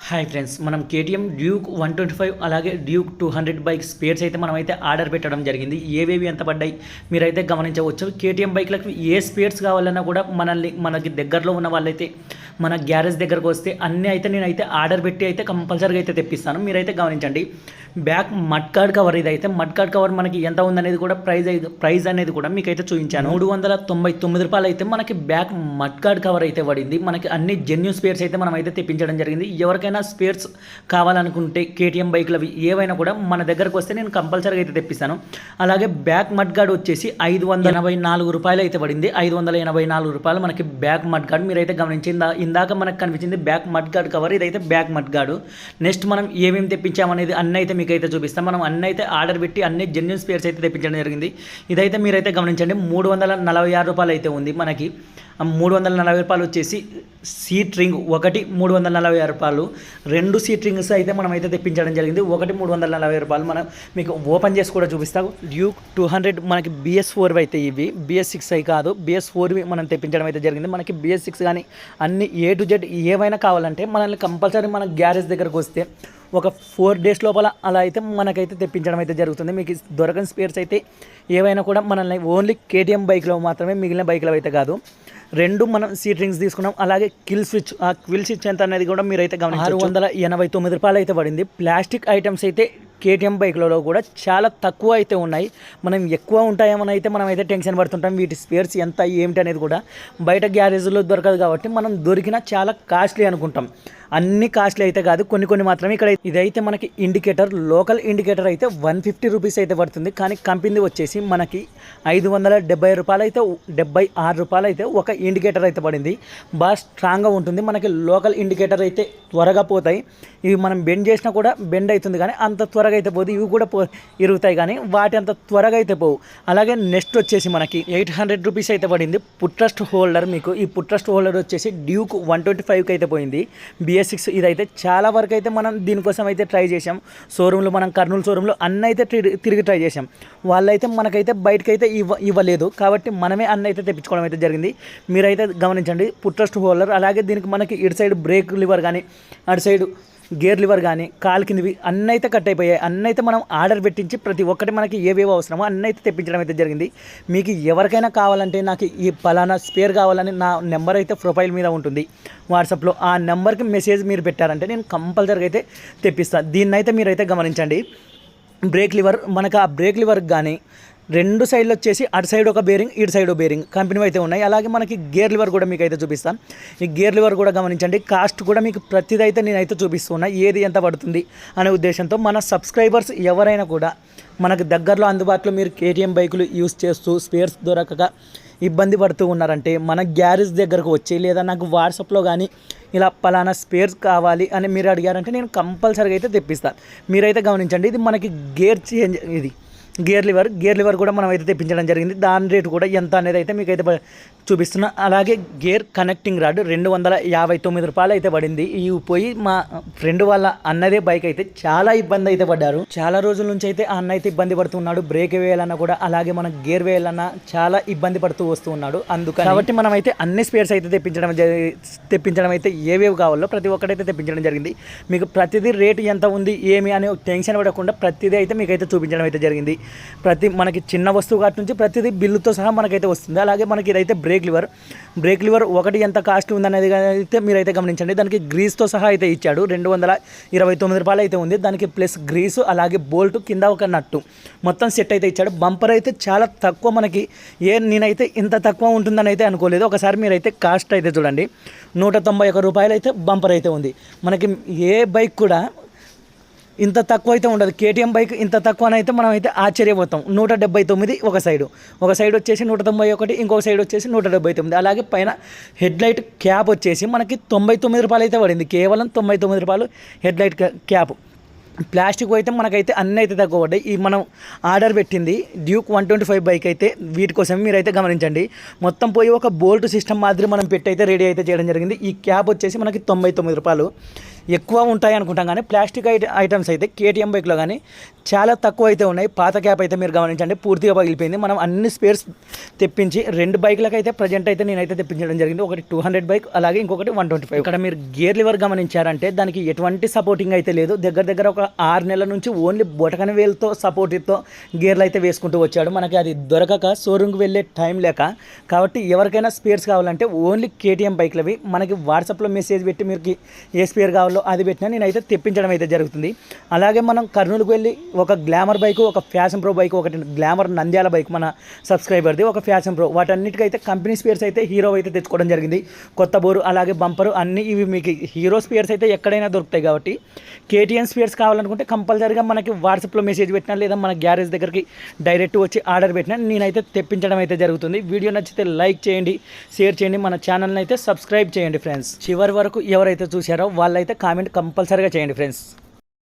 Hi friends, మనం KTM Duke 125 అలాగే Duke 200 bike spares అయితే మనమైతే ఆర్డర్ పెట్టడం జరిగింది. ఏవేవి ఎంత పడ్డాయి మీరైతే గమనించవచ్చు. కేటీఎం బైక్లకు ఏ స్పేర్స్ కావాలన్నా కూడా మనకి దగ్గరలో ఉన్న వాళ్ళైతే మన గ్యారేజ్ దగ్గరకు వస్తే అన్నీ అయితే నేనైతే ఆర్డర్ పెట్టి అయితే కంపల్సరీగా అయితే తెప్పిస్తాను. మీరైతే గమనించండి. బ్యాక్ మడ్ కార్డ్ కవర్ ఇదైతే మడ్ కార్డ్ కవర్ మనకి ఎంత ఉందనేది కూడా ప్రైస్ అనేది కూడా మీకైతే చూపించాను. 399 రూపాయలు అయితే మనకి బ్యాక్ మడ్ కార్డ్ కవర్ అయితే పడింది. మనకి అన్ని జెన్యూన్ స్పేర్స్ అయితే మనం అయితే తెప్పించడం జరిగింది. ఎవరికైనా స్పేర్స్ కావాలనుకుంటే కేటీఎం బైక్లు అవి ఏవైనా కూడా మన దగ్గరకు వస్తే నేను కంపల్సరీగా అయితే తెప్పిస్తాను. అలాగే బ్యాక్ మడ్ గార్డ్ వచ్చేసి 584 రూపాయలు అయితే పడింది. 584 రూపాయలు మనకి బ్యాక్ మడ్ గార్డ్. మీరైతే గమనించిందా, ఇందాక మనకు కనిపించింది బ్యాక్ మడ్ గార్డ్ కవర్, ఇదైతే బ్యాక్ మడ్ గార్డ్. నెక్స్ట్ మనం ఏమేమి తెప్పించామనేది అన్నీ అయితే మీకైతే చూపిస్తాం. మనం అన్నీ అయితే ఆర్డర్ పెట్టి అన్ని జెన్యూన్ స్పేర్స్ అయితే తెప్పించడం జరిగింది. ఇదైతే మీరైతే గమనించండి. 346 రూపాయలు అయితే ఉంది. మనకి 340 రూపాయలు వచ్చేసి సీట్ రింగ్ ఒకటి 346 రూపాయలు. 2 సీట్ రింగ్స్ అయితే మనం అయితే తెప్పించడం జరిగింది. ఒకటి 340 రూపాయలు. మనం మీకు ఓపెన్ చేసి కూడా చూపిస్తాం. డ్యూక్ 200 మనకి BS4 అయితే ఇవి BS6 అవి కాదు, BS4 మనం తెప్పించడం అయితే జరిగింది. మనకి BS6 కానీ అన్ని A to Z ఏవైనా కావాలంటే మనల్ని కంపల్సరీ మన గ్యారేజ్ దగ్గరకు వస్తే ఒక 4 days లోపల అలా అయితే మనకైతే తెప్పించడం అయితే జరుగుతుంది. మీకు దొరకని స్పేర్స్ అయితే ఏవైనా కూడా మనల్ని ఓన్లీ కేటీఎం బైక్లో మాత్రమే, మిగిలిన బైక్లో అయితే కాదు. 2 మనం సీట్ రింగ్స్ తీసుకున్నాం. అలాగే కిల్ స్విచ్, ఆ క్విల్ స్విచ్ ఎంత అనేది కూడా మీరైతే గమనించవచ్చు. 689 రూపాయలు అయితే పడింది. ప్లాస్టిక్ ఐటమ్స్ అయితే కేటీఎం బైక్లలో కూడా చాలా తక్కువ అయితే ఉన్నాయి. మనం ఎక్కువ ఉంటాయేమని అయితే మనం అయితే టెన్షన్ పడుతుంటాం. వీటి స్పేర్స్ ఎంత ఏమిటి అనేది కూడా బయట గ్యారేజ్లో దొరకదు కాబట్టి మనం దొరికినా చాలా కాస్ట్లీ అనుకుంటాం. అన్ని కాస్ట్లీ అయితే కాదు, కొన్ని మాత్రమే. ఇక్కడ ఇదైతే మనకి ఇండికేటర్, లోకల్ ఇండికేటర్ అయితే 150 రూపీస్ అయితే పడుతుంది. కానీ కంపెనీ వచ్చేసి మనకి 570 రూపాయలు అయితే 76 రూపాయలు అయితే ఒక ఇండికేటర్ అయితే పడింది. బాగా స్ట్రాంగ్గా ఉంటుంది. మనకి లోకల్ ఇండికేటర్ అయితే త్వరగా పోతాయి. ఇవి మనం బెండ్ చేసినా కూడా బెండ్ అవుతుంది, కానీ అంత త్వరగా అయితే పోదు. ఇవి కూడా ఇరుగుతాయి, కానీ వాటి అంత త్వరగా అయితే పోవు. అలాగే నెక్స్ట్ వచ్చేసి మనకి 800 రూపీస్ అయితే పడింది పుట్రస్ట్ హోల్డర్. మీకు ఈ పుట్రస్ట్ హోల్డర్ వచ్చేసి డ్యూక్ 125కి అయితే పోయింది. BS6 ఇదైతే చాలా వరకు అయితే మనం దీనికోసం అయితే ట్రై చేసాం. షోరూంలో మనం కర్నూలు షోరూంలో అన్నీ అయితే తిరిగి ట్రై చేసాం. వాళ్ళైతే మనకైతే బయటకైతే ఇవ్వలేదు, కాబట్టి మనమే అన్నీ అయితే తెప్పించుకోవడం అయితే జరిగింది. మీరైతే గమనించండి. పుట్రస్ట్ హోల్డర్, అలాగే దీనికి మనకి ఇటు సైడ్ బ్రేక్ లివర్ కానీ అటు సైడ్ గేర్ లివర్ కానీ కాలు కిందివి అన్నీ అయితే కట్ అయిపోయాయి. అన్నీ అయితే మనం ఆర్డర్ పెట్టించి ప్రతి ఒక్కటి మనకి ఏవేవో అవసరమో అన్నీ అయితే తెప్పించడం అయితే జరిగింది. మీకు ఎవరికైనా కావాలంటే నాకు ఈ పలానా స్పేర్ కావాలని నా నెంబర్ అయితే ప్రొఫైల్ మీద ఉంటుంది వాట్సాప్లో. ఆ నెంబర్కి మెసేజ్ మీరు పెట్టారంటే నేను కంపల్సరీగా అయితే తెప్పిస్తాను. దీన్నైతే మీరైతే గమనించండి. బ్రేక్ లివర్, మనకు ఆ బ్రేక్ లివర్కి కానీ 2 సైడ్లు వచ్చేసి అటు సైడ్ ఒక బేరింగ్, ఇటు సైడ్ ఒక బేరింగ్ కంపెనీ అయితే ఉన్నాయి. అలాగే మనకి గేర్ లివర్ కూడా మీకు అయితే చూపిస్తాను. ఈ గేర్ లివర్ కూడా గమనించండి. కాస్ట్ కూడా మీకు ప్రతిదైతే నేనైతే చూపిస్తున్నా, ఏది ఎంత పడుతుంది అనే ఉద్దేశంతో. మన సబ్స్క్రైబర్స్ ఎవరైనా కూడా మనకు దగ్గరలో అందుబాటులో మీరు కేటీఎం బైకులు యూస్ చేస్తూ స్పేర్స్ దొరకక ఇబ్బంది పడుతూ ఉన్నారంటే మన గ్యారేజ్ దగ్గరకు వచ్చి, లేదా నాకు వాట్సాప్లో కానీ ఇలా పలానా స్పేర్స్ కావాలి అని మీరు అడిగారంటే నేను కంపల్సరీగా అయితే తెప్పిస్తాను. మీరైతే గమనించండి. ఇది మనకి గేర్ చేంజ్, ఇది గేర్ లివర్ కూడా మనం అయితే తెప్పించడం జరిగింది. దాని రేటు కూడా ఎంత అనేది అయితే మీకు అయితే చూపిస్తున్నా. అలాగే గేర్ కనెక్టింగ్ రాడ్ 259 రూపాయలు అయితే పడింది. ఇవి పోయి మా ఫ్రెండ్ వాళ్ళ అన్నదే బైక్ అయితే చాలా ఇబ్బంది అయితే పడ్డారు. చాలా రోజుల నుంచి అయితే ఆ అన్న అయితే ఇబ్బంది పడుతున్నాడు. బ్రేక్ వేయాలన్నా కూడా, అలాగే మనం గేర్ వేయాలన్నా చాలా ఇబ్బంది పడుతూ వస్తూ ఉన్నాడు. అందుకని కాబట్టి మనం అయితే అన్ని స్పేర్స్ అయితే తెప్పించడం అయితే ఏవేవి కావాలో ప్రతి ఒక్కటైతే తెప్పించడం జరిగింది. మీకు ప్రతిదీ రేటు ఎంత ఉంది ఏమి అని టెన్షన్ పడకుండా ప్రతిదీ అయితే మీకు అయితే చూపించడం అయితే జరిగింది. మనకి చిన్న వస్తువు కాటి నుంచి ప్రతిదీ బిల్లుతో సహా మనకైతే వస్తుంది. అలాగే మనకి ఇదైతే బ్రేక్ లివర్ ఒకటి ఎంత కాస్ట్ ఉందనేది అయితే మీరైతే గమనించండి. దానికి గ్రీస్తో సహా అయితే ఇచ్చాడు. 229 రూపాయలు అయితే ఉంది. దానికి ప్లస్ గ్రీసు, అలాగే బోల్ట్, కింద ఒక నట్టు, మొత్తం సెట్ అయితే ఇచ్చాడు. బంపర్ అయితే చాలా తక్కువ. మనకి నేనైతే ఇంత తక్కువ ఉంటుందని అయితే అనుకోలేదు. ఒకసారి మీరైతే కాస్ట్ అయితే చూడండి. 191 రూపాయలు అయితే బంపర్ అయితే ఉంది. మనకి ఏ బైక్ కూడా ఇంత తక్కువ అయితే ఉండదు. కేటీఎం బైక్ ఇంత తక్కువ అయితే మనం అయితే ఆశ్చర్యపోతాం. 179 ఒక సైడ్ వచ్చేసి 191, ఇంకొక సైడ్ వచ్చేసి 179. అలాగే పైన హెడ్లైట్ క్యాప్ వచ్చేసి మనకి 99 రూపాయలు అయితే పడింది. కేవలం 99 రూపాయలు హెడ్లైట్ క్యాప్. ప్లాస్టిక్ అయితే మనకైతే అన్నీ అయితే తక్కువ పడ్డాయి. ఈ మనం ఆర్డర్ పెట్టింది డ్యూక్ 125 బైక్ అయితే వీటి కోసం మీరైతే గమనించండి. మొత్తం పోయి ఒక బోల్ట్ సిస్టమ్ మాదిరి మనం పెట్టి అయితే రెడీ అయితే చేయడం జరిగింది. ఈ క్యాప్ వచ్చేసి మనకి 99 రూపాయలు. ఎక్కువ ఉంటాయి అనుకుంటాం, కానీ ప్లాస్టిక్ ఐటమ్స్ అయితే కేటీఎం బైక్లో కానీ చాలా తక్కువ అయితే ఉన్నాయి. పాత క్యాప్ అయితే మీరు గమనించండి పూర్తిగా పగిలిపోయింది. మనం అన్ని స్పేర్స్ తెప్పించి 2 బైక్లకు అయితే ప్రజెంట్ అయితే నేనైతే తెప్పించడం జరిగింది. ఒకటి 200 బైక్, అలాగే ఇంకొకటి 125. ఇక్కడ మీరు గేర్ లివర్ గమనించారంటే దానికి ఎటువంటి సపోర్టింగ్ అయితే లేదు. దగ్గర ఒక 6 నెలల నుంచి ఓన్లీ బొటకన వేలుతో సపోర్టివ్తో గేర్లు అయితే వేసుకుంటూ వచ్చాడు. మనకి అది దొరకక షోరూమ్కి వెళ్ళే టైం లేక, కాబట్టి ఎవరికైనా స్పేర్స్ కావాలంటే ఓన్లీ కేటీఎం బైక్లవి మనకి వాట్సాప్లో మెసేజ్ పెట్టి మీరు ఏ స్పేర్ కావాలో అది పెట్టినా నేనైతే తెప్పించడం అయితే జరుగుతుంది. అలాగే మనం కర్నూలుకు వెళ్ళి ఒక గ్లామర్ బైక్, ఒక ఫ్యాషన్ ప్రో బైక్, ఒకటి గ్లామర్ నంద్యాల బైక్ మన సబ్స్క్రైబర్ది, ఒక ఫ్యాషన్ ప్రో, వాటన్నిటికైతే కంపెనీ స్పేర్స్ అయితే హీరో అయితే తెచ్చుకోవడం జరిగింది. కొత్త బోరు అలాగే బంపరు అన్నీ ఇవి మీకు హీరో స్పేర్స్ అయితే ఎక్కడైనా దొరుకుతాయి. కాబట్టి కేటీఎం స్పేర్స్ కావాలనుకుంటే కంపల్సరీగా మనకి వాట్సాప్లో మెసేజ్ పెట్టినా లేదా మన గ్యారేజ్ దగ్గరికి డైరెక్ట్ వచ్చి ఆర్డర్ పెట్టినా నేనైతే తెప్పించడం అయితే జరుగుతుంది. వీడియో నచ్చితే లైక్ చేయండి, షేర్ చేయండి, మన ఛానల్ని అయితే సబ్స్క్రైబ్ చేయండి ఫ్రెండ్స్. చివరి వరకు ఎవరైతే చూసారో వాళ్ళైతే కామెంట్ కంపల్సరీగా చేయండి ఫ్రెండ్స్.